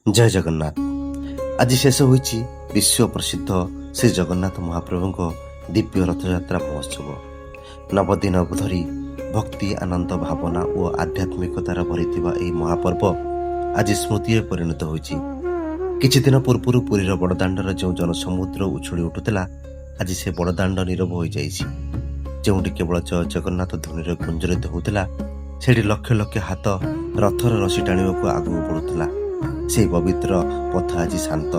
जय जगन्नाथ। आज शेष होइछि विश्व प्रसिद्ध श्री जगन्नाथ महाप्रभुଙ୍କ दिव्य रथयात्रा महोत्सव। नवदिन धरी भक्ति आनंद भावना और आध्यात्मिकतार भरिथिबा एही महापर्व आज स्मृति परिणत होइछि। किछि दिन पूर्व पुरीर बड़दाण्डर जो जनसमुद्र उछुली उठुला आज से बड़दाण्ड नीरव हो जाइछि। जोंठी केवल जय जगन्नाथ ध्वनिर गुंजरित होउतला सेठी लक्ष लक्ष हाथ रथर रसी टाणिबाकू आगू बढ़ुतला। से पवित्र पथ आज शांत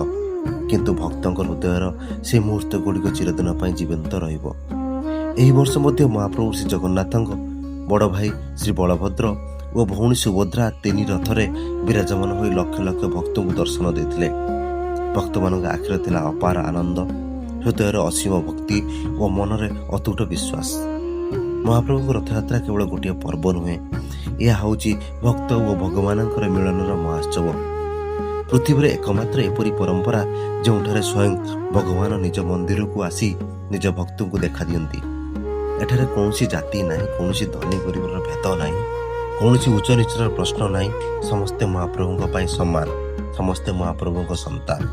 किंतु भक्तों हृदयर से मुहूर्त गुड़िक चिरदिन पर जीवंत रहिबो। एही वर्ष मध्य महाप्रभु श्री जगन्नाथଙ୍କ बड़ भाई श्री बळभद्र और भौणी सुभद्रा तीन रथरे विराजमान होई लक्ष लक्ष भक्तों को दर्शन देथिले। भक्त मान आखिर थिला अपार आनंद, हृदयर असीम भक्ति और मनरे अतुट विश्वास। महाप्रभु रथयात्रा केवल गोटे पर्व नुहे, यह हूँ भक्त और भगवानଙ୍କର मिलनर महोत्सव। पृथ्वी एकमात्र एपरी परंपरा जोठारे स्वयं भगवान निज मंदिर को आसी निज भक्त को देखा दियंती। एठारे कौनसी जाति ना, कौनसी धनी गरीबर भेद ना, कौनसी उच्च नीचर प्रश्न ना। समस्ते महाप्रभु सम्मान, समस्ते महाप्रभु संतान।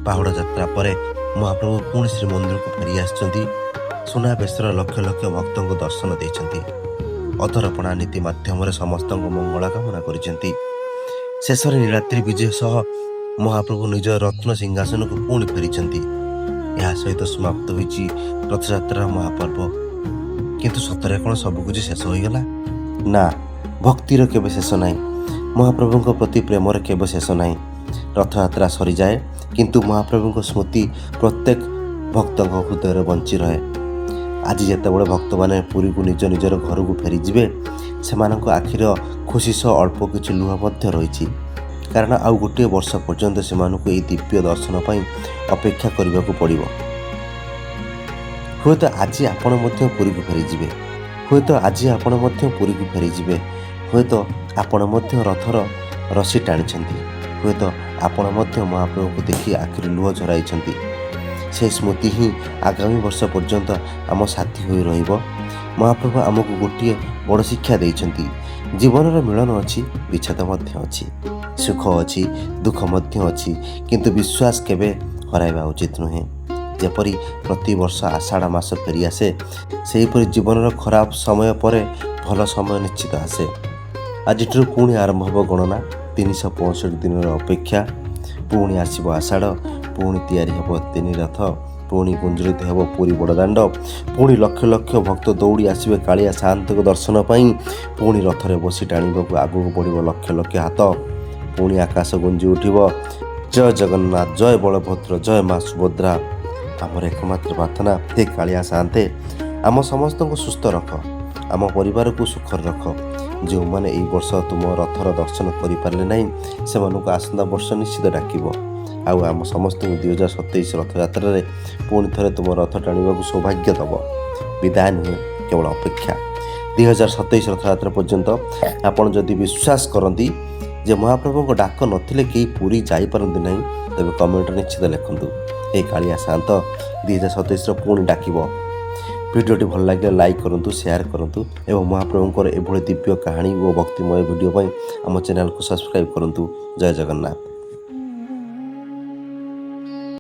बाहुड़ यात्रा पर महाप्रभु पुणी श्रीमंदिर को फेरी आसछंती। सुनाबेशर लक्ष लक्ष भक्तों को दर्शन देइछंती। अधरपणा नीति माध्यम समस्त मंगल कामना करिसेंती। शेष नीलाद्री विजय सह महाप्रभु निज रत्न सिंहासन को पुणी फेरी सहित समाप्त होइछि रथयात्रा महापर्व। किंतु सतरे कौन सबकुछ शेष होईगला ना? भक्तिर केबे शेष नाई, महाप्रभु प्रति प्रेमर केबे शेष नाई। रथयात्रा सरी जाए किंतु महाप्रभु स्मृति प्रत्येक भक्तों हृदय बंची रहे। आज जितेबाला भक्त मैंने पुरी को निज निजर घर को फेरी जिवे सेमानंको आखिर खुशी सह अल्प किछि लुह मध्य रही। कारण आउ गोटे वर्ष पर्यंत सेमानंको एही दिव्य दर्शन पई अपेक्षा करबाकू पड़िबो। हुए तो आज आपण मध्य पुरी को फेरी जिवे, हुए तो आज आपण मध्य पुरी को फेरी जिवे, हुए तो आपण मध्य रथर रसी टाणिछंती, हुए तो आपण मध्य महाप्रभु को देखि आखिर लुह झराइछंती। से स्मृति ही आगामी वर्ष पर्यंत आम साथी हो रहिबो। महाप्रभु आमको गोटे बड़ शिक्षा देइछंती। जीवनर मिलन अच्छी, विच्छेद मध्य अच्छी, सुख अच्छी, दुख मध्य अच्छी, किंतु विश्वास केबे हराइबा उचित नुहे। जेपरी प्रति वर्ष आषाढ़ मास फेरी आसे सेहीपरि जीवनर खराब समय पर भल समय निश्चित आसे। आज पुणी आरंभ हो गणना। 365 दिन अपेक्षा। पुणी आसब आषाढ़, पुणी तैयारी हेब तीन रथ, पुणी गुंजरित हेब पुरी बड़दाण्ड, पुणी लक्ष लक्ष भक्त दौड़ी आसबे कालिया साहंत को दर्शन पाई। पुणी रथरे बसी टाणिबाकू आगू बढ़िब लक्ष लक्ष हाथ। पुणी आकाश गुंजी उठिब जय जगन्नाथ, जय बलभद्र, जय माँ सुभद्रा। आमर एकमात्र प्रार्थना, हे कालिया साहंते आम समस्त को सुस्थ रख, आम परिवार को सुखर रख। जो मैंने यही वर्ष तुम रथर दर्शन करें ना से आसंता वर्ष निश्चित डाकिब। आउ आम समस्त 2027 रथयात्रा पुणी थे तुम रथ टाणिबाकू सौभाग्य दब। विदाय नुहे, केवल अपेक्षा। 2027 रथयात्रा पर्यंत आपण जदि विश्वास करती जे महाप्रभु डाक नथिले केही पुरी जाई पारंती नहीं, तेबे कमेंट निश्चित लिखंतु, हे कालिया शांत 2027 पुणी डाकिब। वीडियोटी भल लगे लाइक करूँ, शेयर करूँ एवं महाप्रभुंकर एभली दिव्य कहानी और भक्तिमय वीडियो आम चैनल को सब्सक्राइब करूँ। जय जगन्नाथ।